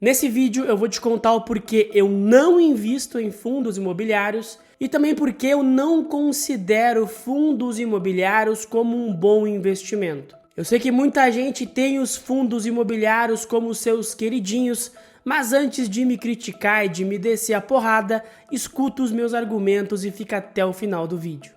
Nesse vídeo eu vou te contar o porquê eu não invisto em fundos imobiliários e também porque eu não considero fundos imobiliários como um bom investimento. Eu sei que muita gente tem os fundos imobiliários como seus queridinhos, mas antes de me criticar e de me descer a porrada, escuta os meus argumentos e fica até o final do vídeo.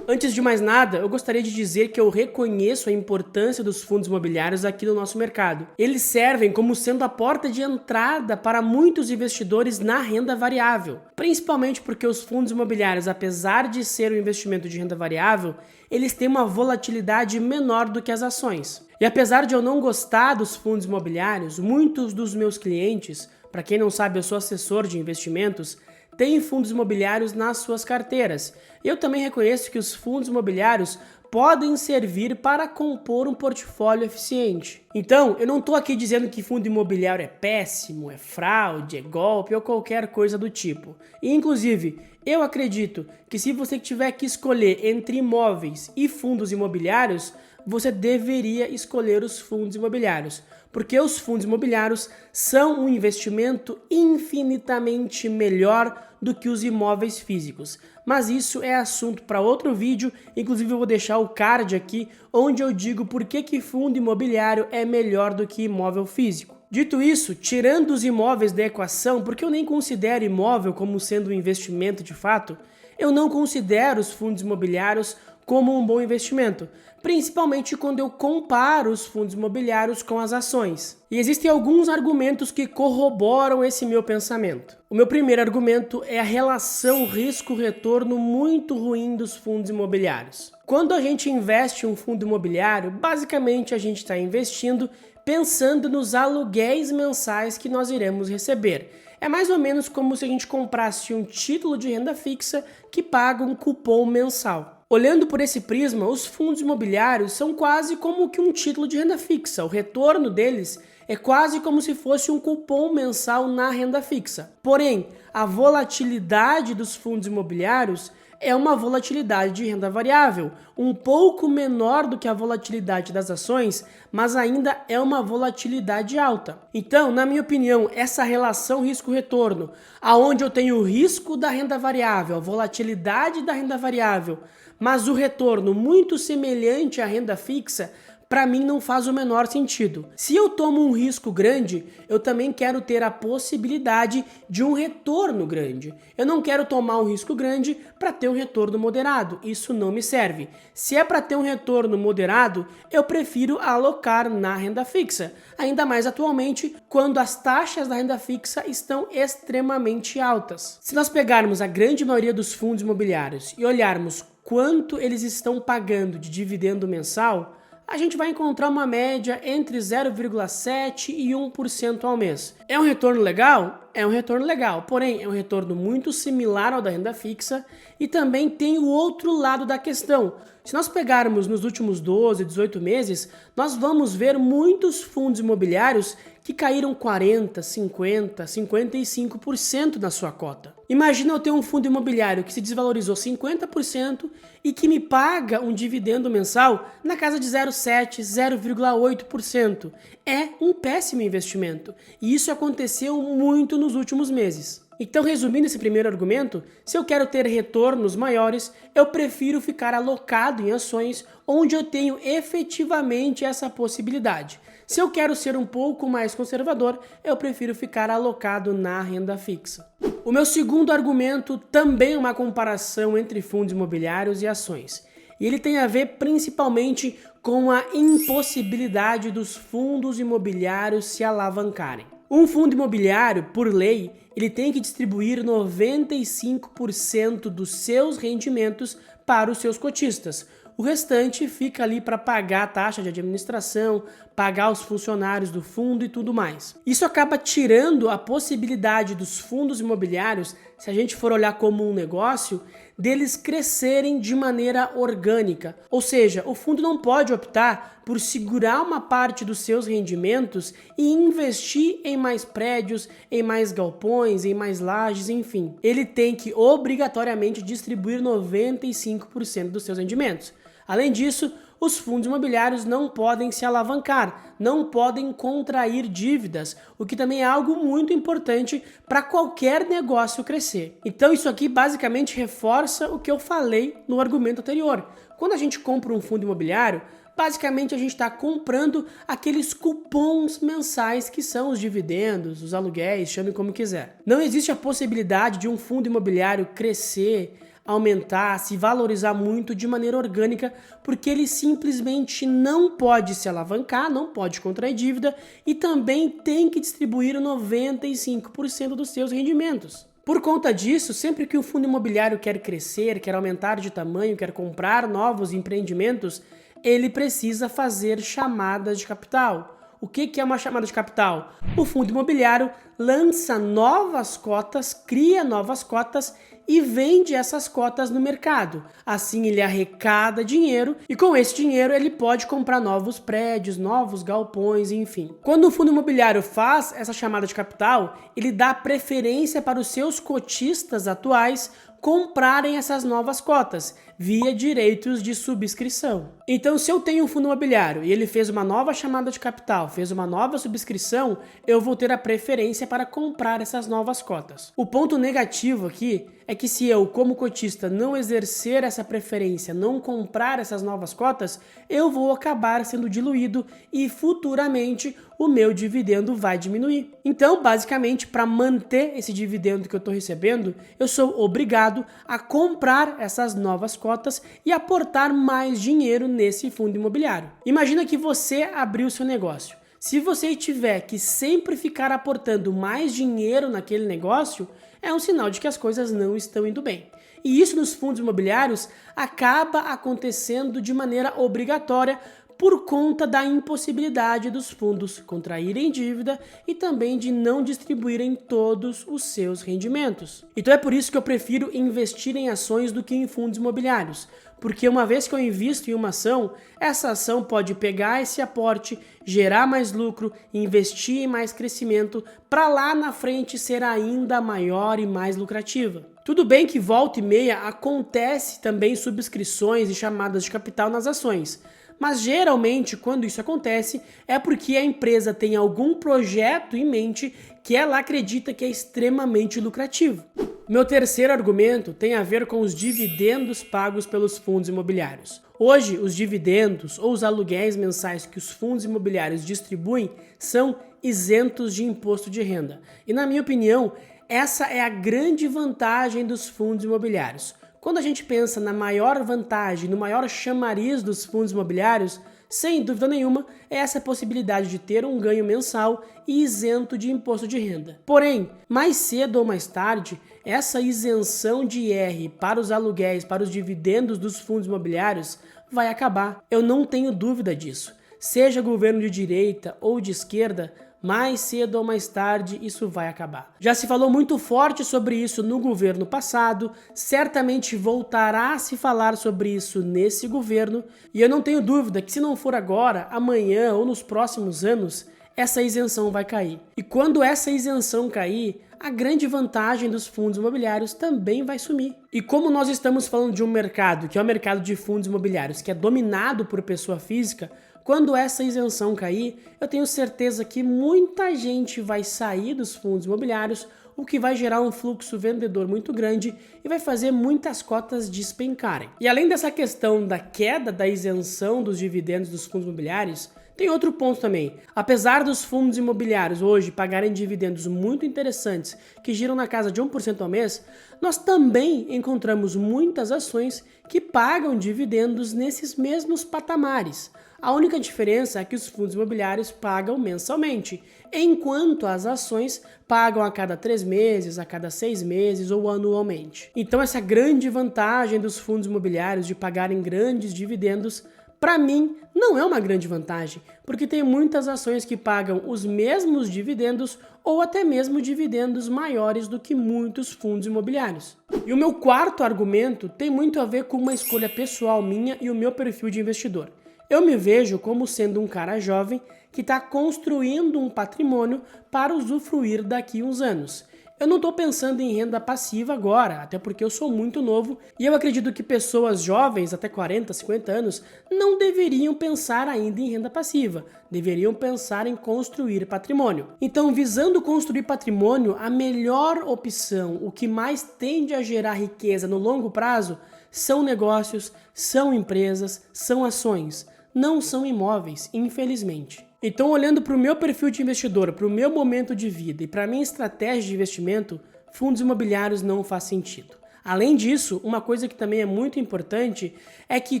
Antes de mais nada, eu gostaria de dizer que eu reconheço a importância dos fundos imobiliários aqui no nosso mercado. Eles servem como sendo a porta de entrada para muitos investidores na renda variável, principalmente porque os fundos imobiliários, apesar de ser um investimento de renda variável, eles têm uma volatilidade menor do que as ações. E apesar de eu não gostar dos fundos imobiliários, muitos dos meus clientes, para quem não sabe, eu sou assessor de investimentos, tem fundos imobiliários nas suas carteiras. Eu também reconheço que os fundos imobiliários podem servir para compor um portfólio eficiente. Então, eu não estou aqui dizendo que fundo imobiliário é péssimo, é fraude, é golpe ou qualquer coisa do tipo. E, inclusive, eu acredito que se você tiver que escolher entre imóveis e fundos imobiliários, você deveria escolher os fundos imobiliários, porque os fundos imobiliários são um investimento infinitamente melhor do que os imóveis físicos. Mas isso é assunto para outro vídeo, inclusive eu vou deixar o card aqui, onde eu digo por que fundo imobiliário é melhor do que imóvel físico. Dito isso, tirando os imóveis da equação, porque eu nem considero imóvel como sendo um investimento de fato, eu não considero os fundos imobiliários como um bom investimento, principalmente quando eu comparo os fundos imobiliários com as ações. E existem alguns argumentos que corroboram esse meu pensamento. O meu primeiro argumento é a relação risco-retorno muito ruim dos fundos imobiliários. Quando a gente investe em um fundo imobiliário, basicamente a gente está investindo pensando nos aluguéis mensais que nós iremos receber. É mais ou menos como se a gente comprasse um título de renda fixa que paga um cupom mensal. Olhando por esse prisma, os fundos imobiliários são quase como que um título de renda fixa. O retorno deles é quase como se fosse um cupom mensal na renda fixa. Porém, a volatilidade dos fundos imobiliários é uma volatilidade de renda variável, um pouco menor do que a volatilidade das ações, mas ainda é uma volatilidade alta. Então, na minha opinião, essa relação risco-retorno, aonde eu tenho o risco da renda variável, a volatilidade da renda variável, mas o retorno muito semelhante à renda fixa, para mim não faz o menor sentido. Se eu tomo um risco grande, eu também quero ter a possibilidade de um retorno grande. Eu não quero tomar um risco grande para ter um retorno moderado. Isso não me serve. Se é para ter um retorno moderado, eu prefiro alocar na renda fixa. Ainda mais atualmente, quando as taxas da renda fixa estão extremamente altas. Se nós pegarmos a grande maioria dos fundos imobiliários e olharmos quanto eles estão pagando de dividendo mensal, a gente vai encontrar uma média entre 0,7% e 1% ao mês. É um retorno legal? É um retorno legal, porém é um retorno muito similar ao da renda fixa e também tem o outro lado da questão. Se nós pegarmos nos últimos 12, 18 meses, nós vamos ver muitos fundos imobiliários que caíram 40%, 50%, 55% na sua cota. Imagina eu ter um fundo imobiliário que se desvalorizou 50% e que me paga um dividendo mensal na casa de 0,7%, 0,8%. É um péssimo investimento e isso aconteceu muito nos últimos meses. Então, resumindo esse primeiro argumento, se eu quero ter retornos maiores, eu prefiro ficar alocado em ações onde eu tenho efetivamente essa possibilidade. Se eu quero ser um pouco mais conservador, eu prefiro ficar alocado na renda fixa. O meu segundo argumento também é uma comparação entre fundos imobiliários e ações. E ele tem a ver principalmente com a impossibilidade dos fundos imobiliários se alavancarem. Um fundo imobiliário, por lei, ele tem que distribuir 95% dos seus rendimentos para os seus cotistas. O restante fica ali para pagar a taxa de administração, pagar os funcionários do fundo e tudo mais. Isso acaba tirando a possibilidade dos fundos imobiliários, se a gente for olhar como um negócio, deles crescerem de maneira orgânica. Ou seja, o fundo não pode optar por segurar uma parte dos seus rendimentos e investir em mais prédios, em mais galpões, em mais lajes, enfim. Ele tem que obrigatoriamente distribuir 95% dos seus rendimentos. Além disso, os fundos imobiliários não podem se alavancar, não podem contrair dívidas, o que também é algo muito importante para qualquer negócio crescer. Então isso aqui basicamente reforça o que eu falei no argumento anterior. Quando a gente compra um fundo imobiliário, basicamente a gente está comprando aqueles cupons mensais que são os dividendos, os aluguéis, chame como quiser. Não existe a possibilidade de um fundo imobiliário crescer, aumentar, se valorizar muito de maneira orgânica, porque ele simplesmente não pode se alavancar, não pode contrair dívida e também tem que distribuir 95% dos seus rendimentos. Por conta disso, sempre que o fundo imobiliário quer crescer, quer aumentar de tamanho, quer comprar novos empreendimentos, ele precisa fazer chamadas de capital. O que é uma chamada de capital? O fundo imobiliário lança novas cotas, cria novas cotas e vende essas cotas no mercado. Assim ele arrecada dinheiro e com esse dinheiro ele pode comprar novos prédios, novos galpões, enfim. Quando o fundo imobiliário faz essa chamada de capital, ele dá preferência para os seus cotistas atuais comprarem essas novas cotas via direitos de subscrição. Então, se eu tenho um fundo imobiliário e ele fez uma nova chamada de capital, fez uma nova subscrição, eu vou ter a preferência para comprar essas novas cotas. O ponto negativo aqui é que se eu, como cotista, não exercer essa preferência, não comprar essas novas cotas, eu vou acabar sendo diluído e futuramente o meu dividendo vai diminuir. Então, basicamente, para manter esse dividendo que eu estou recebendo, eu sou obrigado a comprar essas novas cotas e aportar mais dinheiro nesse fundo imobiliário. Imagina que você abriu seu negócio. Se você tiver que sempre ficar aportando mais dinheiro naquele negócio, é um sinal de que as coisas não estão indo bem. E isso nos fundos imobiliários acaba acontecendo de maneira obrigatória por conta da impossibilidade dos fundos contraírem dívida e também de não distribuírem todos os seus rendimentos. Então é por isso que eu prefiro investir em ações do que em fundos imobiliários, porque uma vez que eu invisto em uma ação, essa ação pode pegar esse aporte, gerar mais lucro, investir em mais crescimento, para lá na frente ser ainda maior e mais lucrativa. Tudo bem que volta e meia acontece também subscrições e chamadas de capital nas ações, mas geralmente quando isso acontece é porque a empresa tem algum projeto em mente que ela acredita que é extremamente lucrativo. Meu terceiro argumento tem a ver com os dividendos pagos pelos fundos imobiliários. Hoje, os dividendos ou os aluguéis mensais que os fundos imobiliários distribuem são isentos de imposto de renda. E na minha opinião, essa é a grande vantagem dos fundos imobiliários. Quando a gente pensa na maior vantagem, no maior chamariz dos fundos imobiliários, sem dúvida nenhuma, é essa possibilidade de ter um ganho mensal e isento de imposto de renda. Porém, mais cedo ou mais tarde, essa isenção de IR para os aluguéis, para os dividendos dos fundos imobiliários, vai acabar. Eu não tenho dúvida disso. Seja governo de direita ou de esquerda, mais cedo ou mais tarde isso vai acabar. Já se falou muito forte sobre isso no governo passado, certamente voltará a se falar sobre isso nesse governo, e eu não tenho dúvida que se não for agora, amanhã ou nos próximos anos, essa isenção vai cair. E quando essa isenção cair, a grande vantagem dos fundos imobiliários também vai sumir. E como nós estamos falando de um mercado, que é o mercado de fundos imobiliários, que é dominado por pessoa física, quando essa isenção cair, eu tenho certeza que muita gente vai sair dos fundos imobiliários, o que vai gerar um fluxo vendedor muito grande e vai fazer muitas cotas despencarem. E além dessa questão da queda da isenção dos dividendos dos fundos imobiliários, tem outro ponto também. Apesar dos fundos imobiliários hoje pagarem dividendos muito interessantes, que giram na casa de 1% ao mês, nós também encontramos muitas ações que pagam dividendos nesses mesmos patamares. A única diferença é que os fundos imobiliários pagam mensalmente, enquanto as ações pagam a cada 3 meses, a cada 6 meses ou anualmente. Então essa grande vantagem dos fundos imobiliários de pagarem grandes dividendos, para mim, não é uma grande vantagem, porque tem muitas ações que pagam os mesmos dividendos ou até mesmo dividendos maiores do que muitos fundos imobiliários. E o meu quarto argumento tem muito a ver com uma escolha pessoal minha e o meu perfil de investidor. Eu me vejo como sendo um cara jovem que está construindo um patrimônio para usufruir daqui uns anos. Eu não estou pensando em renda passiva agora, até porque eu sou muito novo e eu acredito que pessoas jovens, até 40, 50 anos, não deveriam pensar ainda em renda passiva, deveriam pensar em construir patrimônio. Então, visando construir patrimônio, a melhor opção, o que mais tende a gerar riqueza no longo prazo, são negócios, são empresas, são ações, não são imóveis, infelizmente. Então, olhando para o meu perfil de investidor, para o meu momento de vida e para a minha estratégia de investimento, fundos imobiliários não faz sentido. Além disso, uma coisa que também é muito importante é que,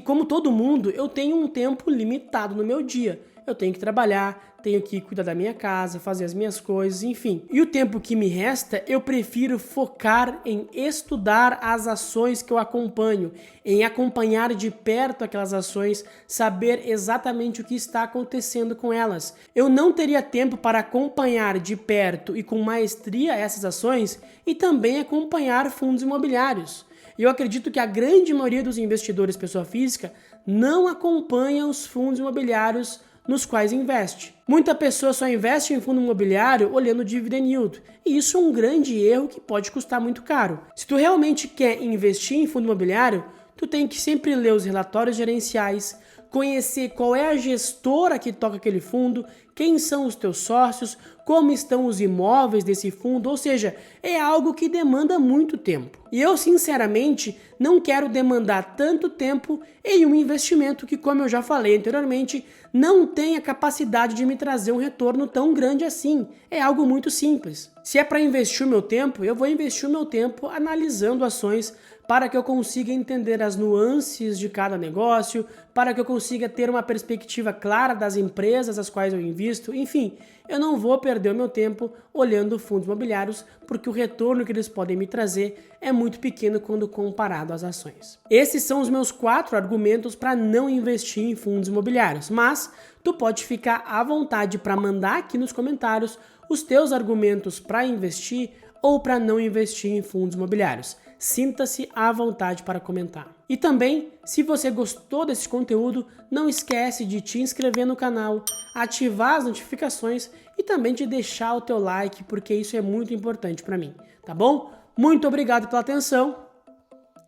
como todo mundo, eu tenho um tempo limitado no meu dia. Eu tenho que trabalhar, tenho que cuidar da minha casa, fazer as minhas coisas, enfim. E o tempo que me resta, eu prefiro focar em estudar as ações que eu acompanho, em acompanhar de perto aquelas ações, saber exatamente o que está acontecendo com elas. Eu não teria tempo para acompanhar de perto e com maestria essas ações e também acompanhar fundos imobiliários. E eu acredito que a grande maioria dos investidores pessoa física não acompanha os fundos imobiliários nos quais investe. Muita pessoa só investe em fundo imobiliário olhando o dividend yield, e isso é um grande erro que pode custar muito caro. Se tu realmente quer investir em fundo imobiliário, tu tem que sempre ler os relatórios gerenciais, conhecer qual é a gestora que toca aquele fundo, quem são os teus sócios, como estão os imóveis desse fundo, ou seja, é algo que demanda muito tempo. E eu, sinceramente, não quero demandar tanto tempo em um investimento que, como eu já falei anteriormente, não tem a capacidade de me trazer um retorno tão grande assim. É algo muito simples. Se é para investir o meu tempo, eu vou investir o meu tempo analisando ações para que eu consiga entender as nuances de cada negócio, para que eu consiga ter uma perspectiva clara das empresas às quais eu invisto, enfim, eu não vou perder o meu tempo olhando fundos imobiliários, porque o retorno que eles podem me trazer é muito pequeno quando comparado às ações. Esses são os meus 4 argumentos para não investir em fundos imobiliários, mas tu pode ficar à vontade para mandar aqui nos comentários os teus argumentos para investir ou para não investir em fundos imobiliários. Sinta-se à vontade para comentar. E também, se você gostou desse conteúdo, não esquece de te inscrever no canal, ativar as notificações e também de deixar o teu like, porque isso é muito importante para mim, tá bom? Muito obrigado pela atenção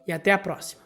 e até a próxima.